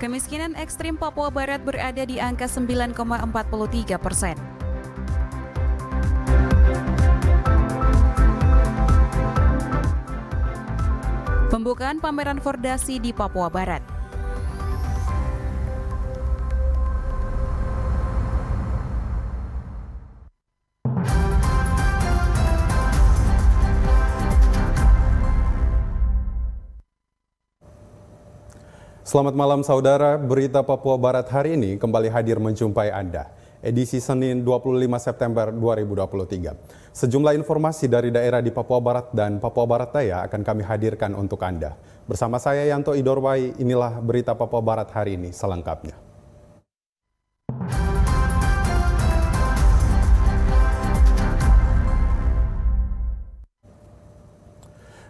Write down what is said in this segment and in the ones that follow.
Kemiskinan ekstrim Papua Barat berada di angka 9,43%. Pembukaan pameran Fordasi di Papua Barat. Selamat malam saudara, berita Papua Barat hari ini kembali hadir menjumpai Anda. Edisi Senin 25 September 2023. Sejumlah informasi dari daerah di Papua Barat dan Papua Barat Daya akan kami hadirkan untuk Anda. Bersama saya Yanto Idorwai, inilah berita Papua Barat hari ini selengkapnya.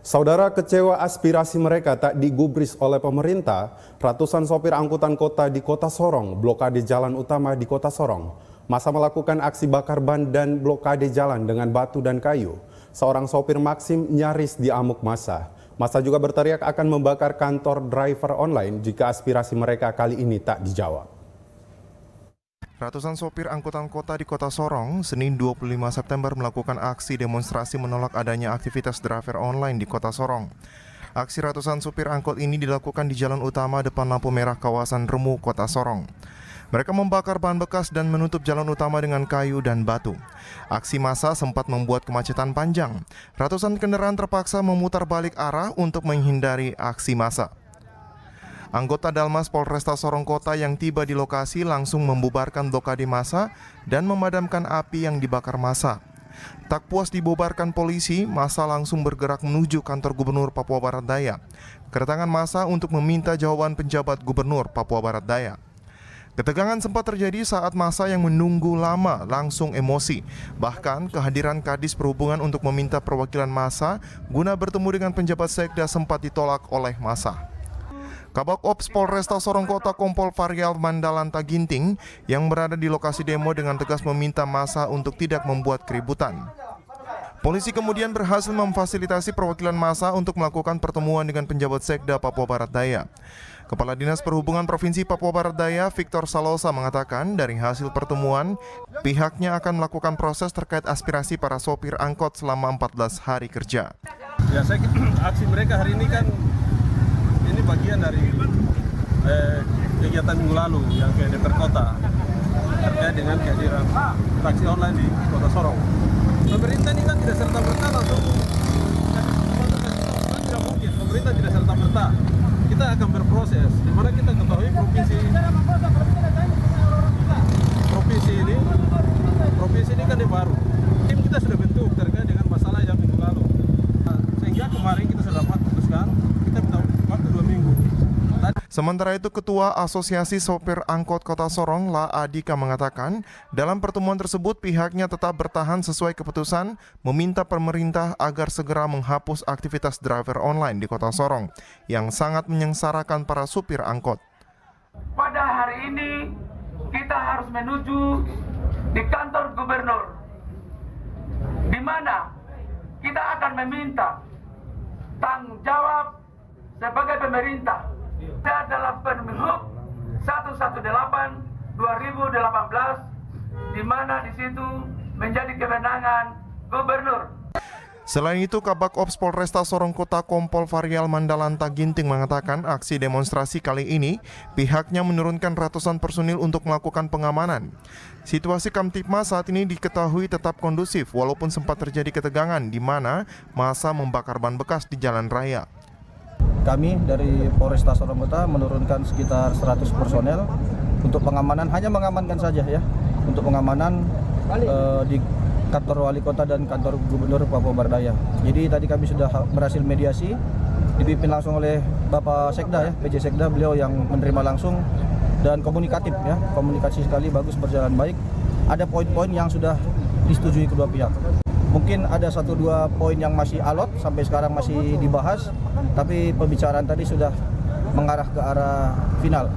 Saudara, kecewa aspirasi mereka tak digubris oleh pemerintah, ratusan sopir angkutan kota di Kota Sorong blokade jalan utama di Kota Sorong. Masa melakukan aksi bakar ban dan blokade jalan dengan batu dan kayu. Seorang sopir Maxim nyaris diamuk massa. Massa juga berteriak akan membakar kantor driver online jika aspirasi mereka kali ini tak dijawab. Ratusan sopir angkutan kota di Kota Sorong, Senin 25 September melakukan aksi demonstrasi menolak adanya aktivitas driver online di Kota Sorong. Aksi ratusan sopir angkot ini dilakukan di jalan utama depan lampu merah kawasan Remu, Kota Sorong. Mereka membakar bahan bekas dan menutup jalan utama dengan kayu dan batu. Aksi massa sempat membuat kemacetan panjang. Ratusan kendaraan terpaksa memutar balik arah untuk menghindari aksi massa. Anggota Dalmas Polresta Sorong Kota yang tiba di lokasi langsung membubarkan blokade massa dan memadamkan api yang dibakar massa. Tak puas dibubarkan polisi, massa langsung bergerak menuju kantor Gubernur Papua Barat Daya. Kedatangan massa untuk meminta jawaban penjabat Gubernur Papua Barat Daya. Ketegangan sempat terjadi saat massa yang menunggu lama langsung emosi. Bahkan kehadiran Kadis Perhubungan untuk meminta perwakilan massa guna bertemu dengan penjabat Sekda sempat ditolak oleh massa. Kabak Ops Polresta Sorong Kota Kompol Varial Mandalanta Ginting yang berada di lokasi demo dengan tegas meminta massa untuk tidak membuat keributan. Polisi kemudian berhasil memfasilitasi perwakilan massa untuk melakukan pertemuan dengan penjabat Sekda Papua Barat Daya. Kepala Dinas Perhubungan Provinsi Papua Barat Daya, Victor Salosa mengatakan dari hasil pertemuan, pihaknya akan melakukan proses terkait aspirasi para sopir angkot selama 14 hari kerja. Ya, saya aksi mereka hari ini kan ini bagian dari kegiatan minggu lalu yang ke DPR Kota terkait dengan kehadiran taksi online di Kota Sorong. Pemerintah ini kan tidak serta-merta langsung, tidak mungkin pemerintah tidak serta-merta. Kita akan berproses, di mana kita ketahui provinsi ini kan baru. Tim kita sudah bentuk terkait dengan masalah yang minggu lalu. Sehingga kemarin kita sudah dapat putuskan, kita minta waktu 2 minggu. Sementara itu, Ketua Asosiasi Sopir Angkot Kota Sorong, La Adika mengatakan, dalam pertemuan tersebut pihaknya tetap bertahan sesuai keputusan meminta pemerintah agar segera menghapus aktivitas driver online di Kota Sorong yang sangat menyengsarakan para supir angkot. Pada hari ini kita harus menuju di kantor gubernur, di mana kita akan meminta tanggung jawab sebagai pemerintah dalam Permen-Hub 118/2018, di mana di situ menjadi kewenangan gubernur. Selain itu, Kabak Ops Polresta Sorong Kota Kompol Varial Mandalanta Ginting mengatakan aksi demonstrasi kali ini pihaknya menurunkan ratusan personil untuk melakukan pengamanan. Situasi Kamtipmas saat ini diketahui tetap kondusif walaupun sempat terjadi ketegangan di mana massa membakar ban bekas di jalan raya. Kami dari Polresta Sorong Kota menurunkan sekitar 100 personel untuk pengamanan, hanya mengamankan saja ya, untuk pengamanan di kantor wali kota dan kantor gubernur Papua Barat Daya. Jadi tadi kami sudah berhasil mediasi, dipimpin langsung oleh Bapak Sekda ya, PJ Sekda, beliau yang menerima langsung dan komunikatif ya, komunikasi sekali bagus, berjalan baik. Ada poin-poin yang sudah disetujui kedua pihak. Mungkin ada 1-2 poin yang masih alot, sampai sekarang masih dibahas, tapi pembicaraan tadi sudah mengarah ke arah final.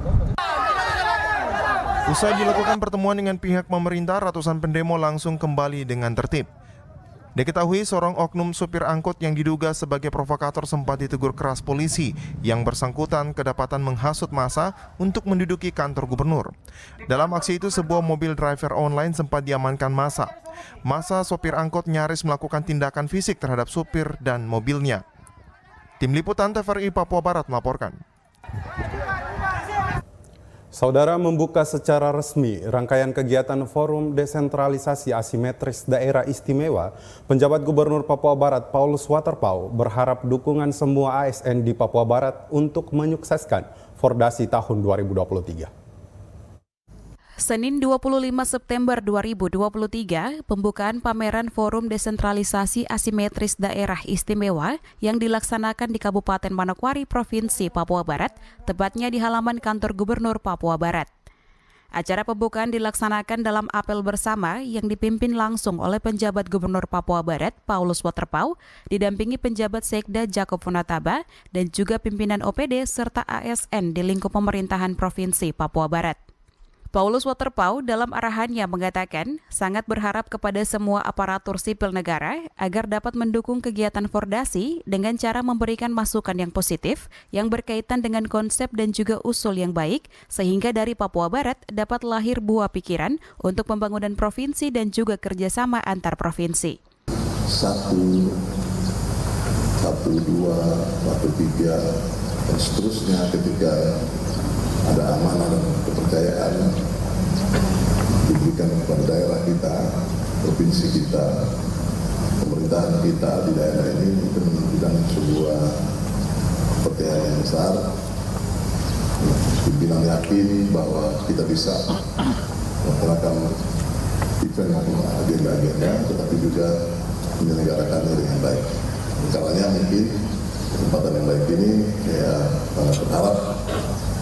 Usai dilakukan pertemuan dengan pihak pemerintah, ratusan pendemo langsung kembali dengan tertib. Diketahui seorang oknum supir angkut yang diduga sebagai provokator sempat ditegur keras polisi yang bersangkutan kedapatan menghasut massa untuk menduduki kantor gubernur. Dalam aksi itu sebuah mobil driver online sempat diamankan massa. Massa sopir angkut nyaris melakukan tindakan fisik terhadap supir dan mobilnya. Tim Liputan TVRI Papua Barat melaporkan. Saudara, membuka secara resmi rangkaian kegiatan Forum Desentralisasi Asimetris Daerah Istimewa, penjabat Gubernur Papua Barat Paulus Waterpauw berharap dukungan semua ASN di Papua Barat untuk menyukseskan Fordasi tahun 2023. Senin 25 September 2023, pembukaan pameran Forum Desentralisasi Asimetris Daerah Istimewa yang dilaksanakan di Kabupaten Manokwari, Provinsi Papua Barat, tepatnya di halaman kantor Gubernur Papua Barat. Acara pembukaan dilaksanakan dalam apel bersama yang dipimpin langsung oleh penjabat Gubernur Papua Barat, Paulus Waterpauw, didampingi penjabat Sekda Jacob Funataba, dan juga pimpinan OPD serta ASN di lingkup pemerintahan Provinsi Papua Barat. Paulus Waterpauw dalam arahannya mengatakan sangat berharap kepada semua aparatur sipil negara agar dapat mendukung kegiatan Fordasi dengan cara memberikan masukan yang positif yang berkaitan dengan konsep dan juga usul yang baik sehingga dari Papua Barat dapat lahir buah pikiran untuk pembangunan provinsi dan juga kerjasama antar provinsi. 1, 2, 3, dan seterusnya ketika ada amanah dan kepercayaan diberikan kepada daerah kita, provinsi kita, pemerintahan kita di daerah ini itu menunjukkan sebuah kepercayaan yang besar. Pimpinan yakin bahwa kita bisa melaksanakan event maupun agenda-agenda, tetapi juga menyelenggarakannya dengan baik. Caranya mungkin kesempatan yang baik ini saya sangat berharap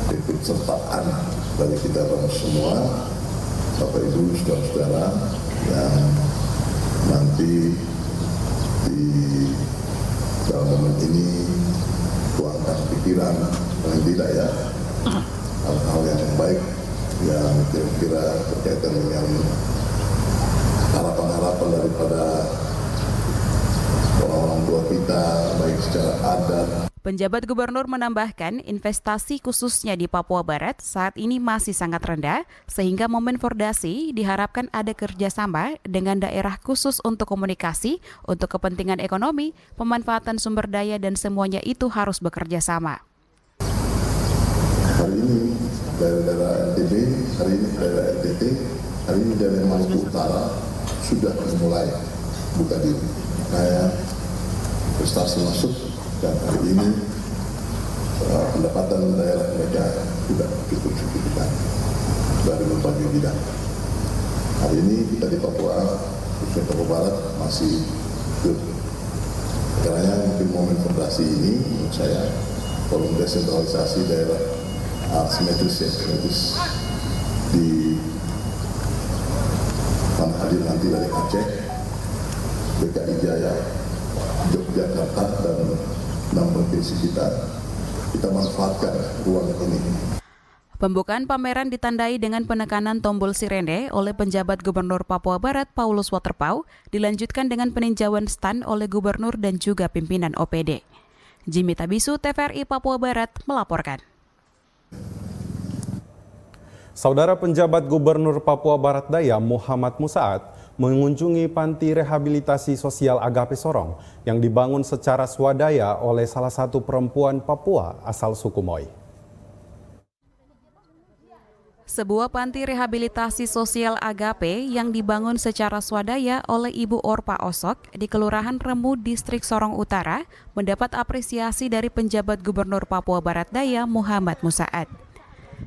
ikut sertaan bagi kita semua, Bapak Ibu, saudara-saudara yang nanti di dalam momen ini tuangkan pikiran paling tidak ya hal-hal yang baik yang kira-kira berkaitan dengan harapan-harapan daripada orang-orang tua kita baik secara adat. Penjabat Gubernur menambahkan investasi khususnya di Papua Barat saat ini masih sangat rendah sehingga momen Fordasi diharapkan ada kerjasama dengan daerah khusus untuk komunikasi, untuk kepentingan ekonomi, pemanfaatan sumber daya dan semuanya itu harus bekerja sama. Hari ini daerah NTB, hari ini daerah NTT, hari ini daerah Maluku Utara sudah mulai buka diri. Investasi masuk. Dan hari ini pendapatan daerah mereka tidak cukup signifikan dari berbagai bidang. Hari ini kita di Papua, khususnya Papua Barat masih good. Karena mungkin momen Fordasi ini menurut saya forum desentralisasi daerah asimetris di mana hadir nanti dari Aceh, DKI Jaya, Yogyakarta dan 6 provinsi kita manfaatkan ruang ini. Pembukaan pameran ditandai dengan penekanan tombol sirene oleh penjabat Gubernur Papua Barat Paulus Waterpauw, dilanjutkan dengan peninjauan stand oleh Gubernur dan juga pimpinan OPD. Jimmy Tabisu, TVRI Papua Barat melaporkan. Saudara, penjabat Gubernur Papua Barat Daya Muhammad Musaat mengunjungi panti rehabilitasi sosial Agape Sorong yang dibangun secara swadaya oleh salah satu perempuan Papua asal suku Moi. Sebuah panti rehabilitasi sosial Agape yang dibangun secara swadaya oleh Ibu Orpa Osok di Kelurahan Remu, Distrik Sorong Utara mendapat apresiasi dari penjabat Gubernur Papua Barat Daya Muhammad Musaat.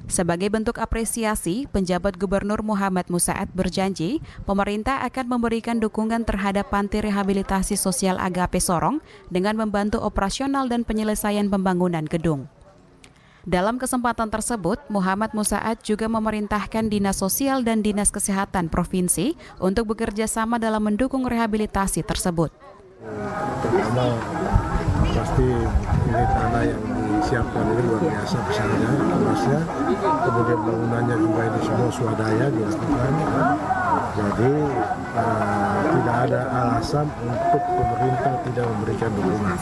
Sebagai bentuk apresiasi, penjabat Gubernur Muhammad Musaat berjanji pemerintah akan memberikan dukungan terhadap panti rehabilitasi sosial Agape Sorong dengan membantu operasional dan penyelesaian pembangunan gedung. Dalam kesempatan tersebut, Muhammad Musaat juga memerintahkan Dinas Sosial dan Dinas Kesehatan Provinsi untuk bekerja sama dalam mendukung rehabilitasi tersebut. Pertama, pasti ini tanah yang disiapkan ini luar biasa besarnya, luasnya, kemudian bangunannya juga ini semua swadaya dilakukan. Jadi tidak ada alasan untuk pemerintah tidak memberikan dukungan.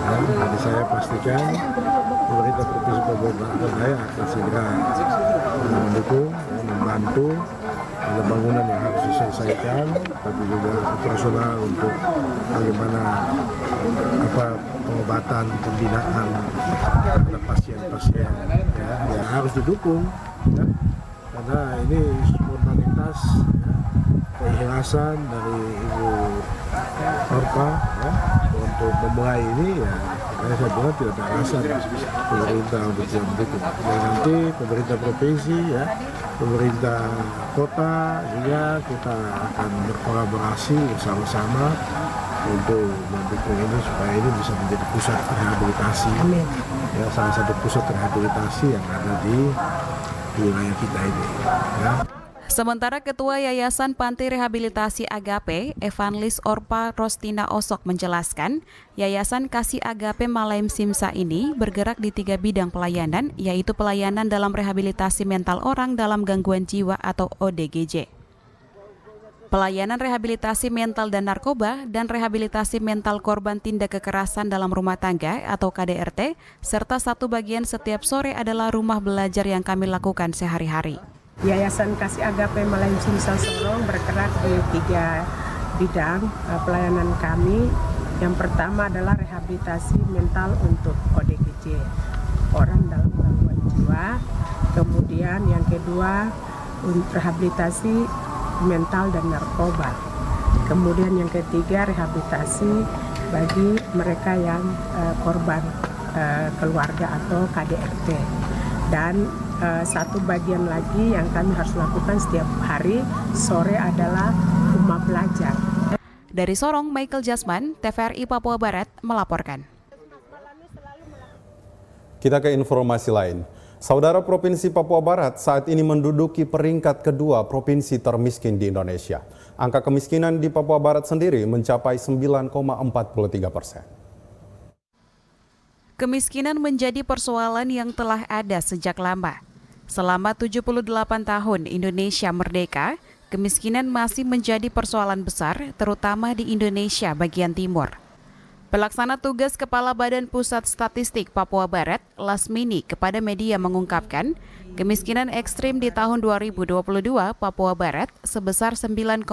Jadi saya pastikan pemerintah Provinsi Papua Barat Daya akan segera mendukung, membantu ada bangunan yang harus diselesaikan, tapi juga operasional untuk bagaimana pengobatan, pembinaan terhadap pasien-pasien yang harus didukung, ya. Karena ini spontanitas, keikhlasan dari Ibu Orpa ya, untuk memulai ini ya. Karena saya bilang tidak ada alasan pemerintah untuk tidak mendukung. Dan nanti pemerintah provinsi ya, pemerintah kota juga kita akan berkolaborasi bersama-sama untuk mendukung ini supaya ini bisa menjadi pusat rehabilitasi. Ya, salah satu pusat rehabilitasi yang ada di wilayah kita ini. Ya. Sementara Ketua Yayasan Panti Rehabilitasi Agape, Evangelis Orpa Rostina Osok menjelaskan, Yayasan Kasih Agape Malaem Simsa ini bergerak di 3 bidang pelayanan, yaitu pelayanan dalam rehabilitasi mental orang dalam gangguan jiwa atau ODGJ, pelayanan rehabilitasi mental dan narkoba, dan rehabilitasi mental korban tindak kekerasan dalam rumah tangga atau KDRT, serta satu bagian setiap sore adalah rumah belajar yang kami lakukan sehari-hari. Yayasan Kasih Agape Malaem Simsa Sorong bergerak di 3 bidang pelayanan kami. Yang pertama adalah rehabilitasi mental untuk ODGJ, orang dalam gangguan jiwa. Kemudian yang kedua, rehabilitasi mental dan narkoba. Kemudian yang ketiga, rehabilitasi bagi mereka yang korban keluarga atau KDRT. Dan satu bagian lagi yang kami harus lakukan setiap hari sore adalah rumah belajar. Dari Sorong, Michael Jasman, TVRI Papua Barat melaporkan. Kita ke informasi lain. Saudara, Provinsi Papua Barat saat ini menduduki peringkat kedua provinsi termiskin di Indonesia. Angka kemiskinan di Papua Barat sendiri mencapai 9,43%. Kemiskinan menjadi persoalan yang telah ada sejak lama. Selama 78 tahun Indonesia merdeka, kemiskinan masih menjadi persoalan besar, terutama di Indonesia bagian timur. Pelaksana tugas Kepala Badan Pusat Statistik Papua Barat, Lasmini, kepada media mengungkapkan, kemiskinan ekstrim di tahun 2022 Papua Barat sebesar 9,43%.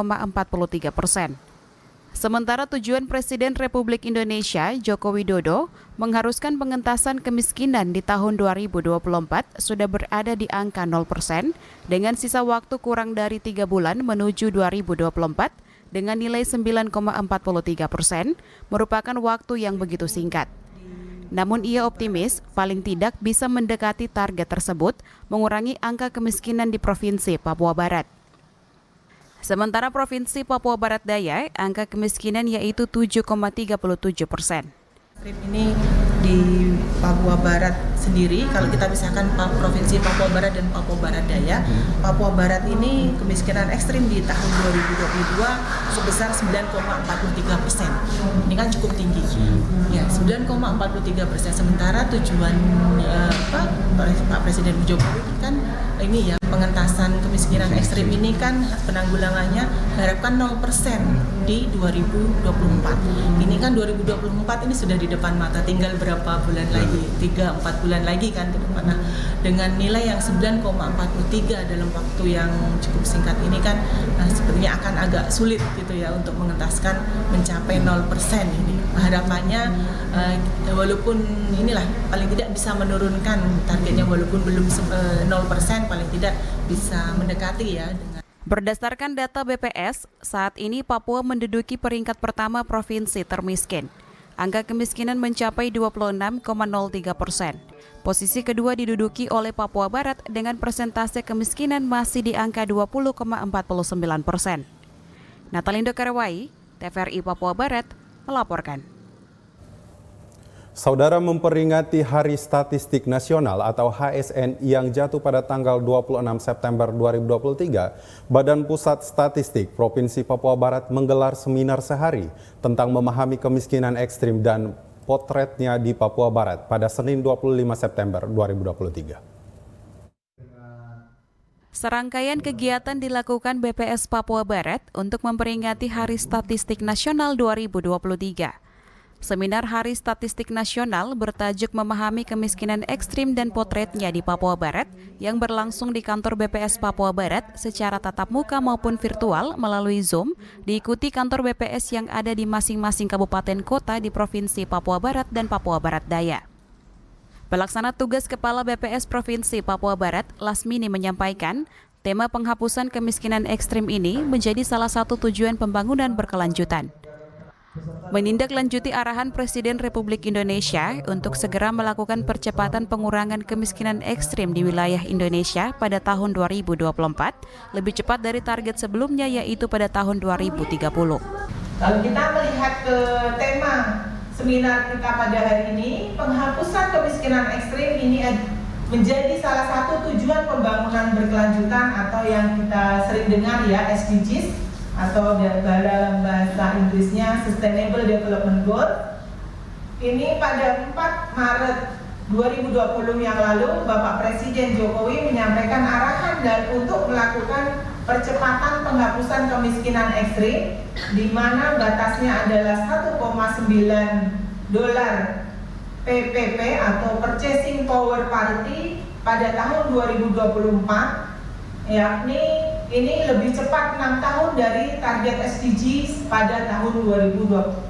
Sementara tujuan Presiden Republik Indonesia Joko Widodo mengharuskan pengentasan kemiskinan di tahun 2024 sudah berada di angka 0% dengan sisa waktu kurang dari 3 bulan menuju 2024 dengan nilai 9,43% merupakan waktu yang begitu singkat. Namun ia optimis paling tidak bisa mendekati target tersebut, mengurangi angka kemiskinan di Provinsi Papua Barat. Sementara Provinsi Papua Barat Daya, angka kemiskinan yaitu 7,37%. Ini di Papua Barat sendiri, kalau kita misalkan Provinsi Papua Barat dan Papua Barat Daya, Papua Barat ini kemiskinan ekstrim di tahun 2022 sebesar 9,43%. Ini kan cukup tinggi. Ya, 9,43%. Sementara tujuan Pak Presiden Jokowi kan ini ya, pengentasan kemiskinan ekstrim ini kan penanggulangannya diharapkan 0% di 2024. Ini kan 2024 ini sudah di depan mata, tinggal berapa bulan lagi, 3-4 bulan lagi kan ke depan. Nah, dengan nilai yang 9,43 dalam waktu yang cukup singkat ini kan sepertinya akan agak sulit gitu ya untuk mengentaskan mencapai 0% ini. Harapannya walaupun inilah paling tidak bisa menurunkan targetnya, walaupun belum 0%, paling tidak bisa mendekati ya dengan. Berdasarkan data BPS, saat ini Papua menduduki peringkat pertama provinsi termiskin. Angka kemiskinan mencapai 26,03%. Posisi kedua diduduki oleh Papua Barat dengan persentase kemiskinan masih di angka 20,49%. Natalindo Karawai, TVRI Papua Barat, melaporkan. Saudara, memperingati Hari Statistik Nasional atau HSN yang jatuh pada tanggal 26 September 2023, Badan Pusat Statistik Provinsi Papua Barat menggelar seminar sehari tentang memahami kemiskinan ekstrim dan potretnya di Papua Barat pada Senin 25 September 2023. Serangkaian kegiatan dilakukan BPS Papua Barat untuk memperingati Hari Statistik Nasional 2023. Seminar Hari Statistik Nasional bertajuk Memahami Kemiskinan Ekstrim dan Potretnya di Papua Barat yang berlangsung di kantor BPS Papua Barat secara tatap muka maupun virtual melalui Zoom, diikuti kantor BPS yang ada di masing-masing kabupaten kota di Provinsi Papua Barat dan Papua Barat Daya. Pelaksana tugas Kepala BPS Provinsi Papua Barat, Lasmini menyampaikan, tema penghapusan kemiskinan ekstrim ini menjadi salah satu tujuan pembangunan berkelanjutan. Menindaklanjuti arahan Presiden Republik Indonesia untuk segera melakukan percepatan pengurangan kemiskinan ekstrim di wilayah Indonesia pada tahun 2024, lebih cepat dari target sebelumnya yaitu pada tahun 2030. Kalau kita melihat ke tema seminar kita pada hari ini, penghapusan kemiskinan ekstrim ini menjadi salah satu tujuan pembangunan berkelanjutan atau yang kita sering dengar ya SDGs atau dalam bahasa Inggrisnya Sustainable Development Goal. Ini pada 4 Maret 2020 yang lalu Bapak Presiden Jokowi menyampaikan arahan dan untuk melakukan percepatan penghapusan kemiskinan ekstrim, di mana batasnya adalah $1,9 PPP atau Purchasing Power Parity pada tahun 2024, yakni ini lebih cepat 6 tahun dari target SDGs pada tahun 2030.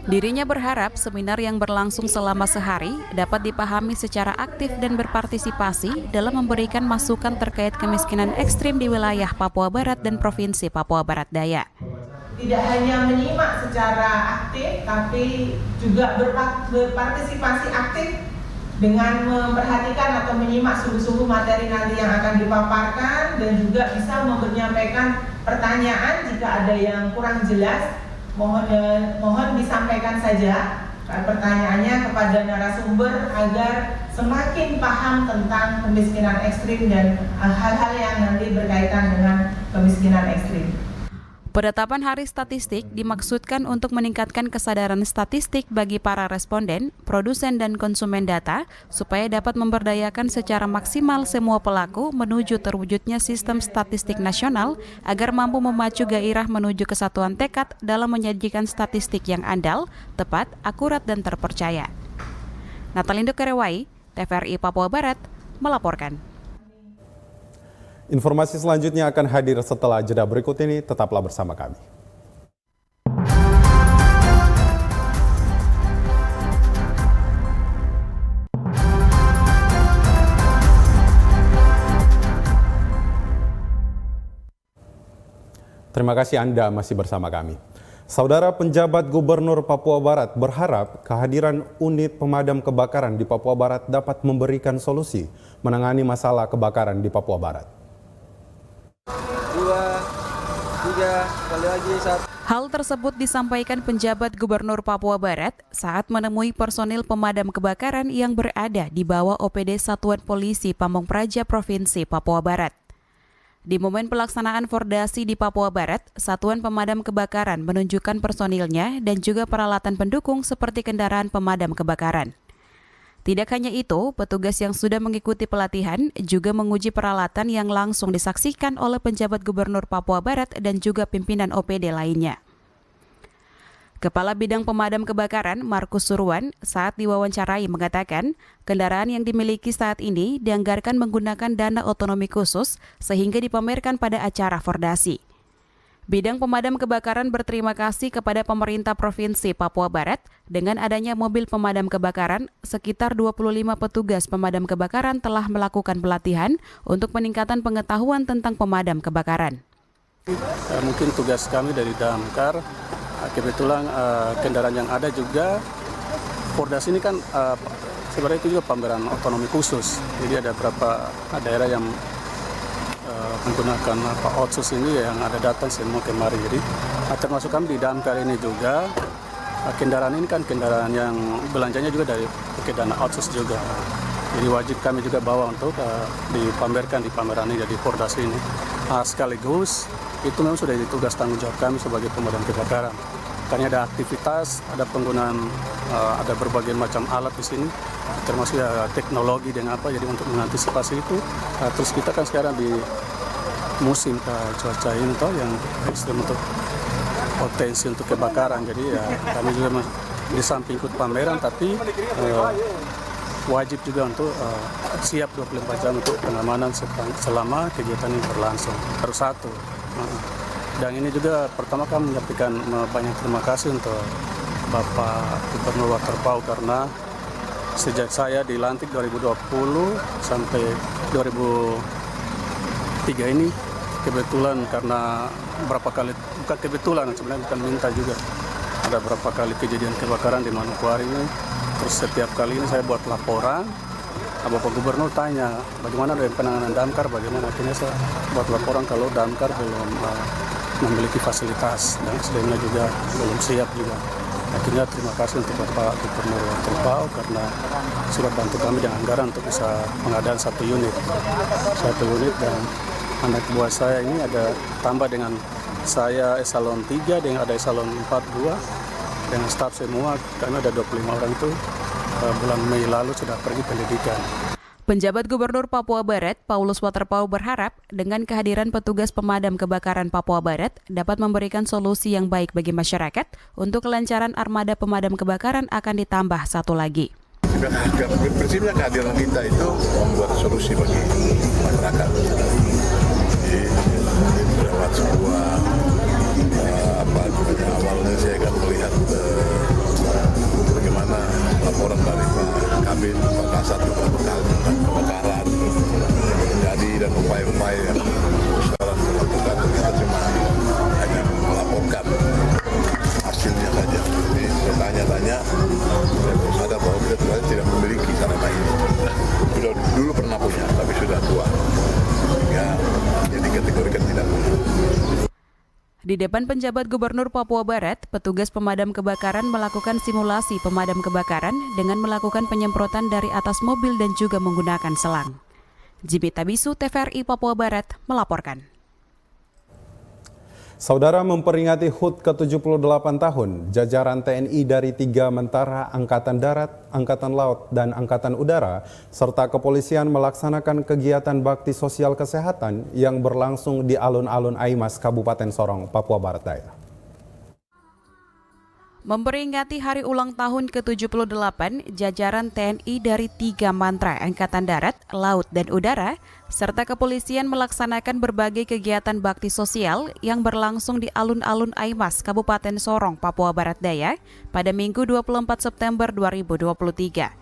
Dirinya berharap seminar yang berlangsung selama sehari dapat dipahami secara aktif dan berpartisipasi dalam memberikan masukan terkait kemiskinan ekstrim di wilayah Papua Barat dan Provinsi Papua Barat Daya. Tidak hanya menyimak secara aktif, tapi juga berpartisipasi aktif dengan memperhatikan atau menyimak sungguh-sungguh materi nanti yang akan dipaparkan dan juga bisa menyampaikan pertanyaan jika ada yang kurang jelas. Mohon disampaikan saja pertanyaannya kepada narasumber agar semakin paham tentang kemiskinan ekstrim dan hal-hal yang nanti berkaitan dengan kemiskinan ekstrim. Penetapan Hari Statistik dimaksudkan untuk meningkatkan kesadaran statistik bagi para responden, produsen dan konsumen data supaya dapat memberdayakan secara maksimal semua pelaku menuju terwujudnya sistem statistik nasional agar mampu memacu gairah menuju kesatuan tekad dalam menyajikan statistik yang andal, tepat, akurat dan terpercaya. Natalindo Kerewai, TVRI Papua Barat, melaporkan. Informasi selanjutnya akan hadir setelah jeda berikut ini, tetaplah bersama kami. Terima kasih Anda masih bersama kami. Saudara penjabat Gubernur Papua Barat berharap kehadiran unit pemadam kebakaran di Papua Barat dapat memberikan solusi menangani masalah kebakaran di Papua Barat. Hal tersebut disampaikan penjabat Gubernur Papua Barat saat menemui personil pemadam kebakaran yang berada di bawah OPD Satuan Polisi Pamong Praja Provinsi Papua Barat. Di momen pelaksanaan Fordasi di Papua Barat, Satuan Pemadam Kebakaran menunjukkan personilnya dan juga peralatan pendukung seperti kendaraan pemadam kebakaran. Tidak hanya itu, petugas yang sudah mengikuti pelatihan juga menguji peralatan yang langsung disaksikan oleh penjabat Gubernur Papua Barat dan juga pimpinan OPD lainnya. Kepala Bidang Pemadam Kebakaran, Markus Surwan, saat diwawancarai mengatakan, kendaraan yang dimiliki saat ini dianggarkan menggunakan dana otonomi khusus sehingga dipamerkan pada acara Fordasi. Bidang Pemadam Kebakaran berterima kasih kepada pemerintah Provinsi Papua Barat dengan adanya mobil pemadam kebakaran, sekitar 25 petugas pemadam kebakaran telah melakukan pelatihan untuk peningkatan pengetahuan tentang pemadam kebakaran. Mungkin tugas kami dari Damkar, kebetulan kendaraan yang ada juga, Fordasi ini kan sebenarnya itu juga pameran otonomi khusus, jadi ada beberapa daerah yang menggunakan otsus ini yang ada datang semua kemari. Jadi termasuk kami di Damkar ini juga, kendaraan ini kan kendaraan yang belanjanya juga dari pakai dana otsus juga. Jadi wajib kami juga bawa untuk dipamerkan di pameran ini, jadi Fordasi ini. Sekaligus itu memang sudah tugas tanggung jawab kami sebagai pemadam kebakaran. Karena ada aktivitas, ada penggunaan, ada berbagai macam alat di sini, termasuk teknologi dan apa, jadi untuk mengantisipasi itu. Terus kita kan sekarang di musim cuaca ini toh yang ekstrem untuk potensi untuk kebakaran, jadi ya kami juga di samping ikut pameran, tapi wajib juga untuk siap 24 jam untuk pengamanan selama kegiatan ini berlangsung. Harus satu. Dan ini juga pertama kami menyampaikan banyak terima kasih untuk Bapak Gubernur Waterpau karena sejak saya dilantik 2020 sampai 2003 ini kebetulan karena berapa kali, bukan kebetulan sebenarnya, bukan minta juga, ada berapa kali kejadian kebakaran di Manokwari ini. Terus setiap kali ini saya buat laporan, Bapak Gubernur tanya bagaimana dengan penanganan damkar, bagaimana, akhirnya saya buat laporan kalau damkar belum memiliki fasilitas dan SDM-nya juga belum siap juga. Akhirnya terima kasih untuk Bapak Gubernur Waterpau karena sudah bantu kami dengan anggaran untuk bisa pengadaan satu unit dan anak buah saya ini ada tambah dengan saya eselon 3 dengan ada eselon 4 2 dengan staf semua, karena ada 25 orang itu bulan Mei lalu sudah pergi pendidikan. Penjabat Gubernur Papua Barat, Paulus Waterpau berharap dengan kehadiran petugas pemadam kebakaran Papua Barat dapat memberikan solusi yang baik bagi masyarakat. Untuk kelancaran armada pemadam kebakaran akan ditambah satu lagi. Prinsipnya kehadiran kita itu membuat solusi bagi masyarakat. Jadi lewat sebuah awalnya saya akan melihat bagaimana laporan dari Pak Kabin, Pak Kasat kebakaran terjadi dan upaya-upaya yang sekarang dilakukan. Kita cuma hanya melaporkan hasilnya saja. Jadi saya tanya-tanya, saya sadar bahwa kita tidak memiliki sarana ini. Sudah dulu pernah punya, tapi sudah tua, sehingga jadi dikategorikan tidak punya. Di depan penjabat Gubernur Papua Barat, petugas pemadam kebakaran melakukan simulasi pemadam kebakaran dengan melakukan penyemprotan dari atas mobil dan juga menggunakan selang. Jimmy Tabisu, TVRI Papua Barat, melaporkan. Saudara, memperingati HUT ke-78 tahun, jajaran TNI dari 3 mentara Angkatan Darat, Angkatan Laut, dan Angkatan Udara, serta kepolisian melaksanakan kegiatan bakti sosial kesehatan yang berlangsung di alun-alun Aimas, Kabupaten Sorong, Papua Barat Daya. Memperingati hari ulang tahun ke-78, jajaran TNI dari 3 mantera Angkatan Darat, Laut, dan Udara, serta kepolisian melaksanakan berbagai kegiatan bakti sosial yang berlangsung di alun-alun Aimas, Kabupaten Sorong, Papua Barat Daya, pada Minggu 24 September 2023.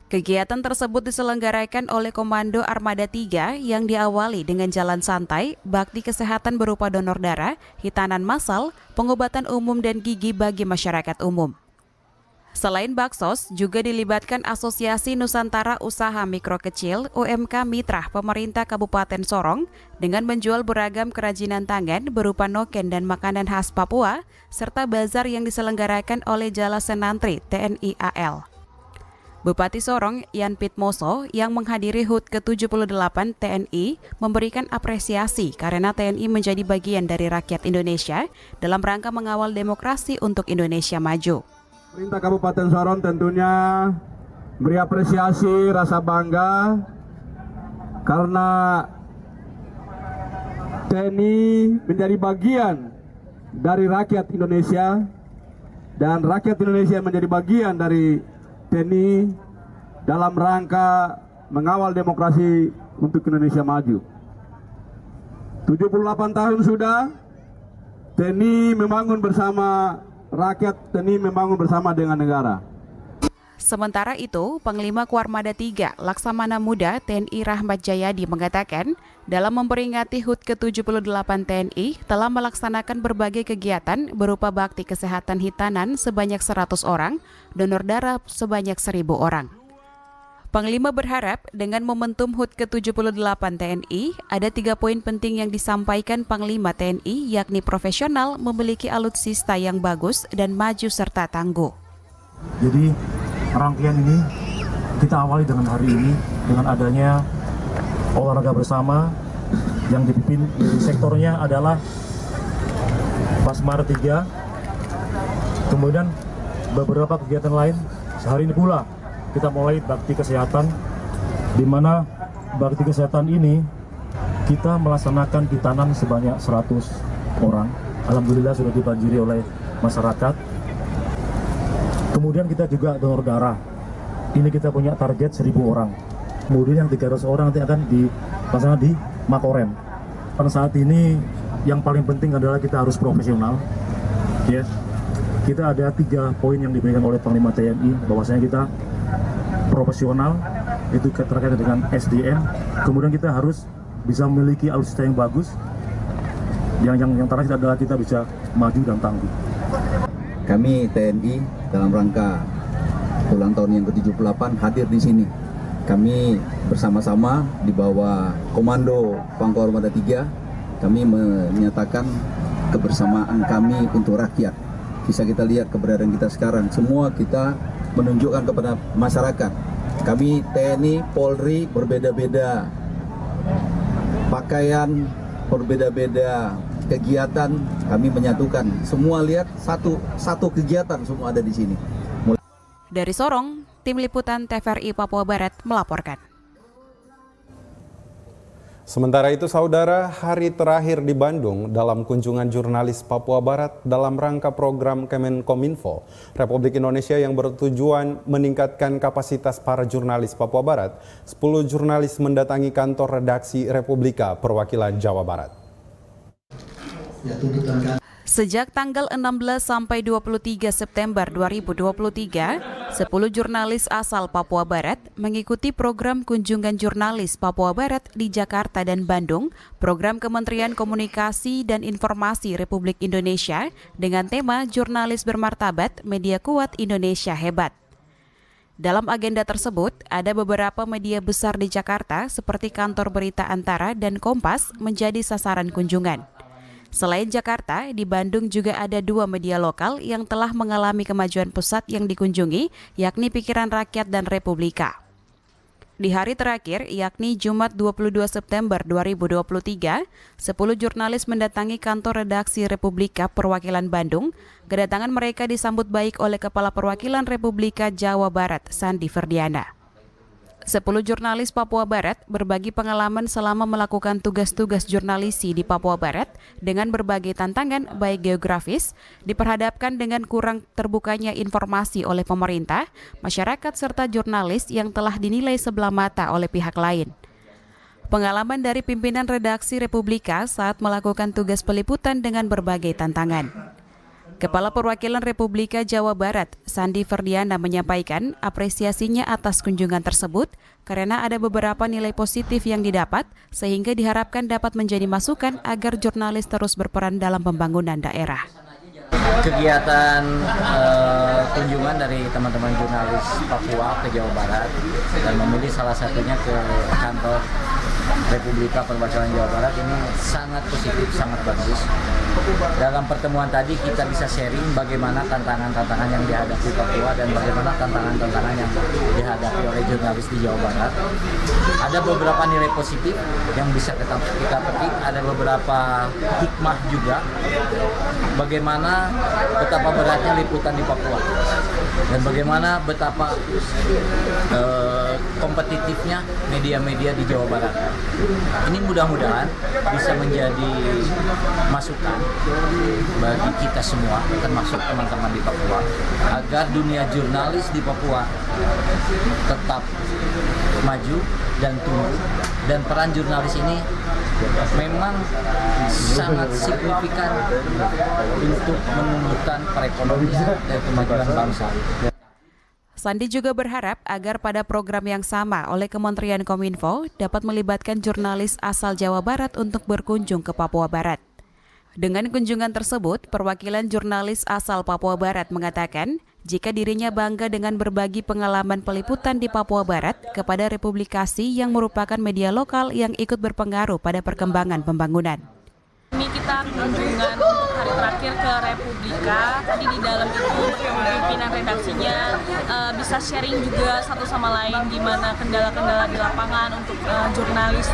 Kegiatan tersebut diselenggarakan oleh Komando Armada 3 yang diawali dengan jalan santai, bakti kesehatan berupa donor darah, hitanan massal, pengobatan umum dan gigi bagi masyarakat umum. Selain baksos, juga dilibatkan Asosiasi Nusantara Usaha Mikro Kecil UMK Mitra Pemerintah Kabupaten Sorong dengan menjual beragam kerajinan tangan berupa noken dan makanan khas Papua, serta bazar yang diselenggarakan oleh Jala Senantri TNI AL. Bupati Sorong, Yan Pitmoso, yang menghadiri HUT ke-78 TNI, memberikan apresiasi karena TNI menjadi bagian dari rakyat Indonesia dalam rangka mengawal demokrasi untuk Indonesia maju. Pemerintah Kabupaten Sorong tentunya beri apresiasi, rasa bangga karena TNI menjadi bagian dari rakyat Indonesia dan rakyat Indonesia menjadi bagian dari TNI dalam rangka mengawal demokrasi untuk Indonesia maju. 78 tahun sudah TNI membangun bersama rakyat, TNI membangun bersama dengan negara. Sementara itu, Panglima Koarmada 3 Laksamana Muda TNI Rahmat Jayadi mengatakan, dalam memperingati HUT ke-78 TNI telah melaksanakan berbagai kegiatan berupa bakti kesehatan hitanan sebanyak 100 orang, donor darah sebanyak 1.000 orang. Panglima berharap dengan momentum HUT ke-78 TNI, ada 3 poin penting yang disampaikan Panglima TNI, yakni profesional, memiliki alutsista yang bagus, dan maju serta tangguh. Jadi rangkaian ini kita awali dengan hari ini dengan adanya olahraga bersama yang dipimpin di sektornya adalah Basmar 3 Kemudian beberapa kegiatan lain, sehari ini pula kita mulai bakti kesehatan, di mana bakti kesehatan ini kita melaksanakan ditanam sebanyak 100 orang. Alhamdulillah sudah dibanjiri oleh masyarakat. Kemudian kita juga donor darah. Ini kita punya target 1.000 orang. Kemudian yang 300 orang nanti akan dilaksanakan di Makorem. Pada saat ini yang paling penting adalah kita harus profesional. Ya. Kita ada 3 poin yang diberikan oleh Panglima TNI, bahwasanya kita profesional, itu terkait dengan SDM. Kemudian kita harus bisa memiliki alutsista yang bagus. Yang terakhir adalah kita bisa maju dan tangguh. Kami TNI dalam rangka ulang tahun yang ke-78 hadir di sini. Kami bersama-sama di bawah Komando Pangkor Armada 3, kami menyatakan kebersamaan kami untuk rakyat. Bisa kita lihat keberadaan kita sekarang, semua kita menunjukkan kepada masyarakat. Kami TNI, Polri berbeda-beda pakaian, berbeda-beda kegiatan, kami menyatukan. Semua lihat satu kegiatan, semua ada di sini. Dari Sorong, Tim Liputan TVRI Papua Barat melaporkan. Sementara itu, saudara, hari terakhir di Bandung dalam kunjungan jurnalis Papua Barat dalam rangka program Kemenkominfo Republik Indonesia yang bertujuan meningkatkan kapasitas para jurnalis Papua Barat, 10 jurnalis mendatangi kantor redaksi Republika Perwakilan Jawa Barat. Sejak tanggal 16 sampai 23 September 2023, 10 jurnalis asal Papua Barat mengikuti program kunjungan jurnalis Papua Barat di Jakarta dan Bandung, program Kementerian Komunikasi dan Informasi Republik Indonesia dengan tema Jurnalis Bermartabat, Media Kuat, Indonesia Hebat. Dalam agenda tersebut, ada beberapa media besar di Jakarta seperti Kantor Berita Antara dan Kompas menjadi sasaran kunjungan. Selain Jakarta, di Bandung juga ada 2 media lokal yang telah mengalami kemajuan pesat yang dikunjungi, yakni Pikiran Rakyat dan Republika. Di hari terakhir, yakni Jumat 22 September 2023, 10 jurnalis mendatangi kantor redaksi Republika Perwakilan Bandung. Kedatangan mereka disambut baik oleh Kepala Perwakilan Republika Jawa Barat, Sandi Ferdiana. 10 jurnalis Papua Barat berbagi pengalaman selama melakukan tugas-tugas jurnalisi di Papua Barat dengan berbagai tantangan baik geografis, diperhadapkan dengan kurang terbukanya informasi oleh pemerintah, masyarakat serta jurnalis yang telah dinilai sebelah mata oleh pihak lain. Pengalaman dari pimpinan redaksi Republika saat melakukan tugas peliputan dengan berbagai tantangan. Kepala Perwakilan Republika Jawa Barat, Sandi Ferdiana menyampaikan apresiasinya atas kunjungan tersebut karena ada beberapa nilai positif yang didapat sehingga diharapkan dapat menjadi masukan agar jurnalis terus berperan dalam pembangunan daerah. Kegiatan kunjungan dari teman-teman jurnalis Papua ke Jawa Barat dan memilih salah satunya ke kantor Republika Perwakilan Jawa Barat ini sangat positif, sangat bagus. Dalam pertemuan tadi kita bisa sharing bagaimana tantangan-tantangan yang dihadapi Papua dan bagaimana tantangan-tantangan yang dihadapi oleh jurnalis di Jawa Barat. Ada beberapa nilai positif yang bisa kita petik, ada beberapa hikmah juga bagaimana betapa beratnya liputan di Papua dan bagaimana betapa kompetitifnya media-media di Jawa Barat. Ini mudah-mudahan bisa menjadi masukan bagi kita semua, termasuk teman-teman di Papua, agar dunia jurnalis di Papua tetap maju dan tumbuh. Dan peran jurnalis ini memang sangat signifikan untuk menumbuhkan perekonomian dan kemajuan bangsa. Sandi juga berharap agar pada program yang sama oleh Kementerian Kominfo dapat melibatkan jurnalis asal Jawa Barat untuk berkunjung ke Papua Barat. Dengan kunjungan tersebut, perwakilan jurnalis asal Papua Barat mengatakan jika dirinya bangga dengan berbagi pengalaman peliputan di Papua Barat kepada Republikasi yang merupakan media lokal yang ikut berpengaruh pada perkembangan pembangunan. Ini kita kita kunjungan untuk hari terakhir ke Republika. Tadi di dalam itu pimpinan redaksinya bisa sharing juga satu sama lain gimana kendala-kendala di lapangan untuk jurnalis,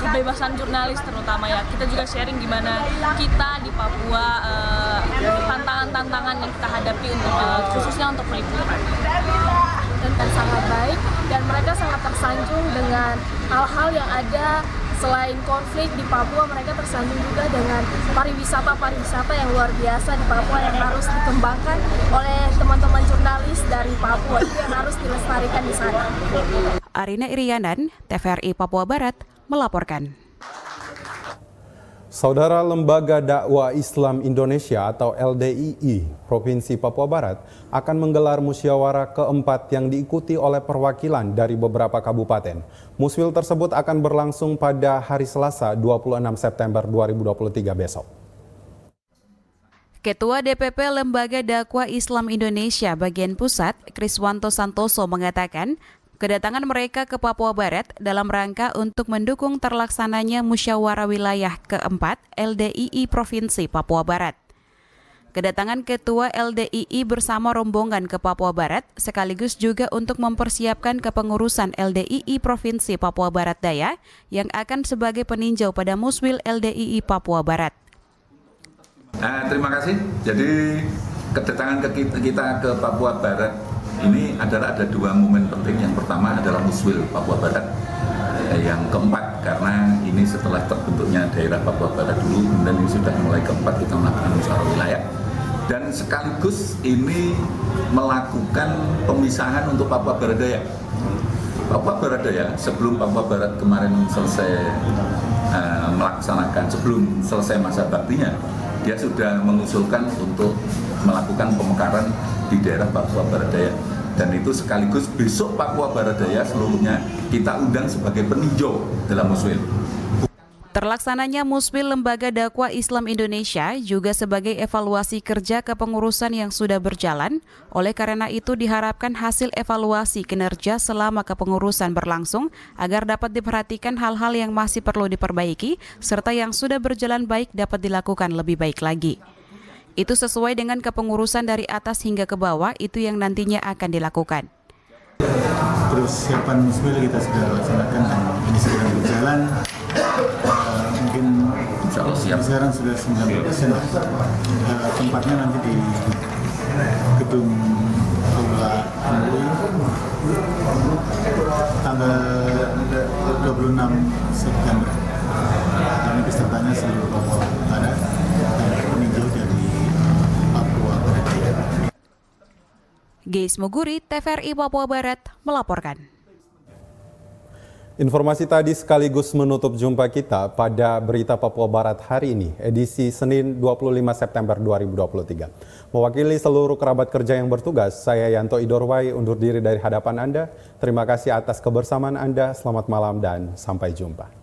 kebebasan jurnalis terutama ya. Kita juga sharing gimana kita di Papua, tantangan-tantangan yang kita hadapi untuk khususnya untuk meliput. Dan sangat baik, dan mereka sangat tersanjung dengan hal-hal yang ada. Selain konflik di Papua, mereka tersanjung juga dengan pariwisata yang luar biasa di Papua yang harus dikembangkan oleh teman-teman jurnalis dari Papua. Itu yang harus dilestarikan di sana. Arina Irianan, TVRI Papua Barat, melaporkan. Saudara Lembaga Dakwah Islam Indonesia atau LDII Provinsi Papua Barat akan menggelar musyawarah keempat yang diikuti oleh perwakilan dari beberapa kabupaten. Muswil tersebut akan berlangsung pada hari Selasa 26 September 2023 besok. Ketua DPP Lembaga Dakwah Islam Indonesia bagian pusat, Kriswanto Santoso mengatakan, kedatangan mereka ke Papua Barat dalam rangka untuk mendukung terlaksananya musyawarah wilayah keempat LDII Provinsi Papua Barat. Kedatangan Ketua LDII bersama rombongan ke Papua Barat sekaligus juga untuk mempersiapkan kepengurusan LDII Provinsi Papua Barat Daya yang akan sebagai peninjau pada Muswil LDII Papua Barat. Terima kasih. Jadi kedatangan kita ke Papua Barat ini adalah ada dua momen penting. Yang pertama adalah Muswil Papua Barat yang keempat, karena ini setelah terbentuknya daerah Papua Barat dulu, kemudian ini sudah mulai keempat kita melakukan musyawarah wilayah, dan sekaligus ini melakukan pemisahan untuk Papua Barat Daya. Papua Barat Daya sebelum Papua Barat kemarin selesai melaksanakan, sebelum selesai masa baktinya, dia sudah mengusulkan untuk melakukan pemekaran di daerah Papua Barat Daya, dan itu sekaligus besok Papua Barat Daya seluruhnya kita undang sebagai peninjau dalam Muswil. Terlaksananya Muswil Lembaga Dakwah Islam Indonesia juga sebagai evaluasi kerja kepengurusan yang sudah berjalan. Oleh karena itu diharapkan hasil evaluasi kinerja selama kepengurusan berlangsung agar dapat diperhatikan hal-hal yang masih perlu diperbaiki serta yang sudah berjalan baik dapat dilakukan lebih baik lagi. Itu sesuai dengan kepengurusan dari atas hingga ke bawah, itu yang nantinya akan dilakukan. Persiapan Muswil kita sudah laksanakan dan ini sedang berjalan. Mungkin sekarang sudah 90%. Tempatnya nanti di gedung Aula MUI tanggal 26 September. Ini pesertanya seluruh Papua Barat dan peninjau dari Papua Barat. Geis Muguri, TVRI Papua Barat, melaporkan. Informasi tadi sekaligus menutup jumpa kita pada Berita Papua Barat hari ini, edisi Senin 25 September 2023. Mewakili seluruh kerabat kerja yang bertugas, saya Yanto Idorwai undur diri dari hadapan Anda. Terima kasih atas kebersamaan Anda, selamat malam dan sampai jumpa.